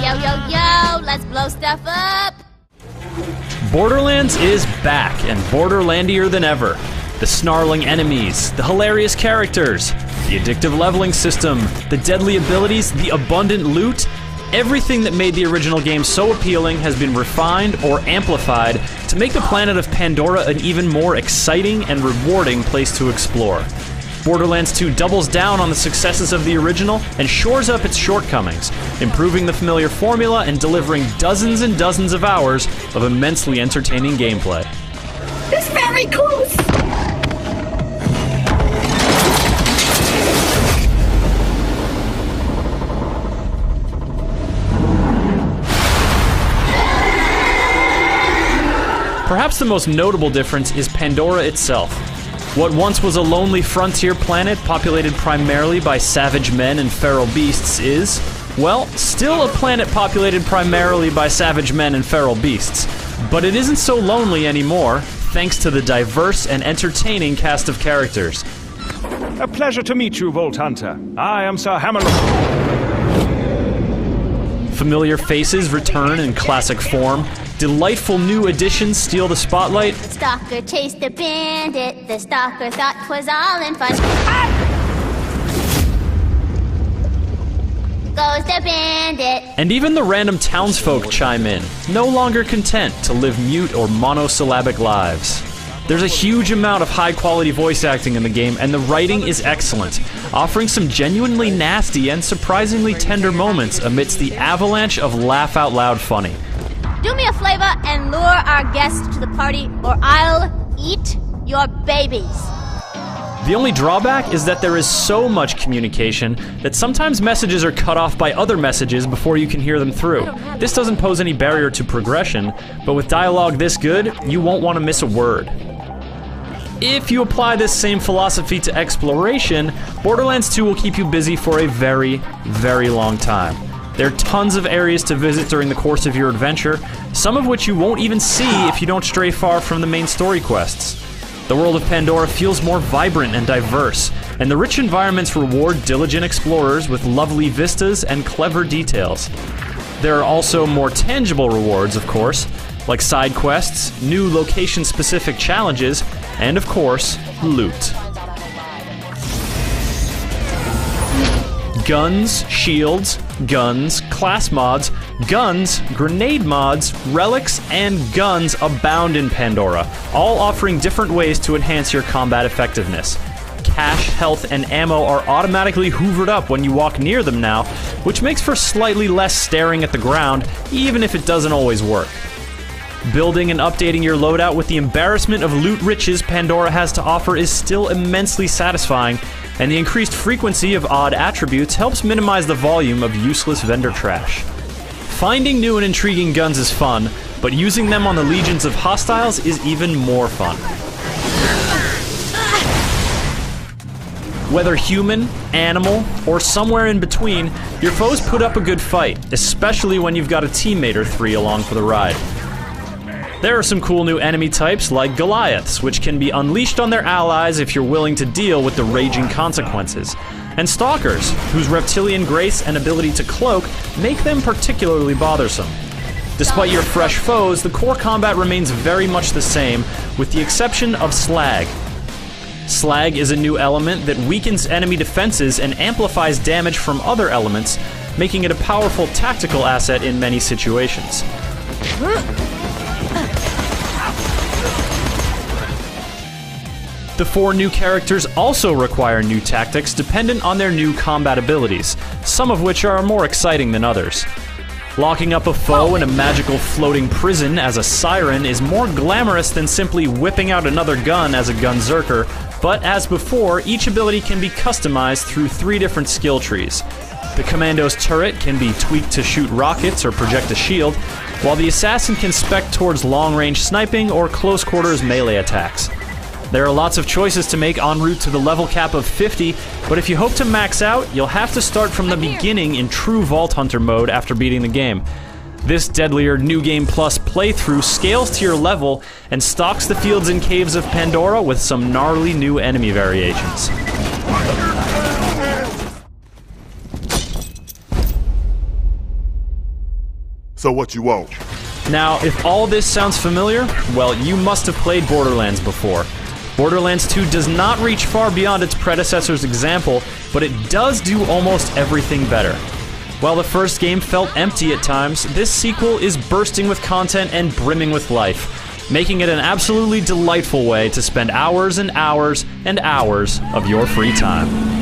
yo, let's blow stuff up! Borderlands is back and Borderlandier than ever. The snarling enemies, the hilarious characters, the addictive leveling system, the deadly abilities, the abundant loot, everything that made the original game so appealing has been refined or amplified to make the planet of Pandora an even more exciting and rewarding place to explore. Borderlands 2 doubles down on the successes of the original and shores up its shortcomings, improving the familiar formula and delivering dozens and dozens of hours of immensely entertaining gameplay. It's very close! Perhaps the most notable difference is Pandora itself. What once was a lonely frontier planet populated primarily by savage men and feral beasts is, well, still a planet populated primarily by savage men and feral beasts. But it isn't so lonely anymore, thanks to the diverse and entertaining cast of characters. A pleasure to meet you, Vault Hunter. I am Sir Hammerlock. Familiar faces return in classic form. Delightful new additions steal the spotlight. The stalker chased the bandit. The stalker thought 'twas all in fun. Goes the bandit. And even the random townsfolk chime in, no longer content to live mute or monosyllabic lives. There's a huge amount of high-quality voice acting in the game, and the writing is excellent, offering some genuinely nasty and surprisingly tender moments amidst the avalanche of laugh-out-loud funny. Do me a favor and lure our guests to the party, or I'll eat your babies. The only drawback is that there is so much communication that sometimes messages are cut off by other messages before you can hear them through. This doesn't pose any barrier to progression, but with dialogue this good, you won't want to miss a word. If you apply this same philosophy to exploration, Borderlands 2 will keep you busy for a very, very long time. There are tons of areas to visit during the course of your adventure, some of which you won't even see if you don't stray far from the main story quests. The world of Pandora feels more vibrant and diverse, and the rich environments reward diligent explorers with lovely vistas and clever details. There are also more tangible rewards, of course, like side quests, new location-specific challenges, and of course, loot. Guns, shields, guns, class mods, guns, grenade mods, relics, and guns abound in Pandora, all offering different ways to enhance your combat effectiveness. Cash, health, and ammo are automatically hoovered up when you walk near them now, which makes for slightly less staring at the ground, even if it doesn't always work. Building and updating your loadout with the embarrassment of loot riches Pandora has to offer is still immensely satisfying, and the increased frequency of odd attributes helps minimize the volume of useless vendor trash. Finding new and intriguing guns is fun, but using them on the legions of hostiles is even more fun. Whether human, animal, or somewhere in between, your foes put up a good fight, especially when you've got a teammate or three along for the ride. There are some cool new enemy types like Goliaths, which can be unleashed on their allies if you're willing to deal with the raging consequences, and Stalkers, whose reptilian grace and ability to cloak make them particularly bothersome. Despite your fresh foes, the core combat remains very much the same, with the exception of Slag. Slag is a new element that weakens enemy defenses and amplifies damage from other elements, making it a powerful tactical asset in many situations. The 4 new characters also require new tactics dependent on their new combat abilities, some of which are more exciting than others. Locking up a foe in a magical floating prison as a siren is more glamorous than simply whipping out another gun as a gunzerker, but as before, each ability can be customized through 3 different skill trees. The Commando's turret can be tweaked to shoot rockets or project a shield, while the Assassin can spec towards long-range sniping or close-quarters melee attacks. There are lots of choices to make en route to the level cap of 50, but if you hope to max out, you'll have to start from the beginning in true Vault Hunter mode after beating the game. This deadlier New Game Plus playthrough scales to your level and stalks the fields and caves of Pandora with some gnarly new enemy variations. So what you want? Now, if all this sounds familiar, well, you must have played Borderlands before. Borderlands 2 does not reach far beyond its predecessor's example, but it does do almost everything better. While the first game felt empty at times, this sequel is bursting with content and brimming with life, making it an absolutely delightful way to spend hours and hours and hours of your free time.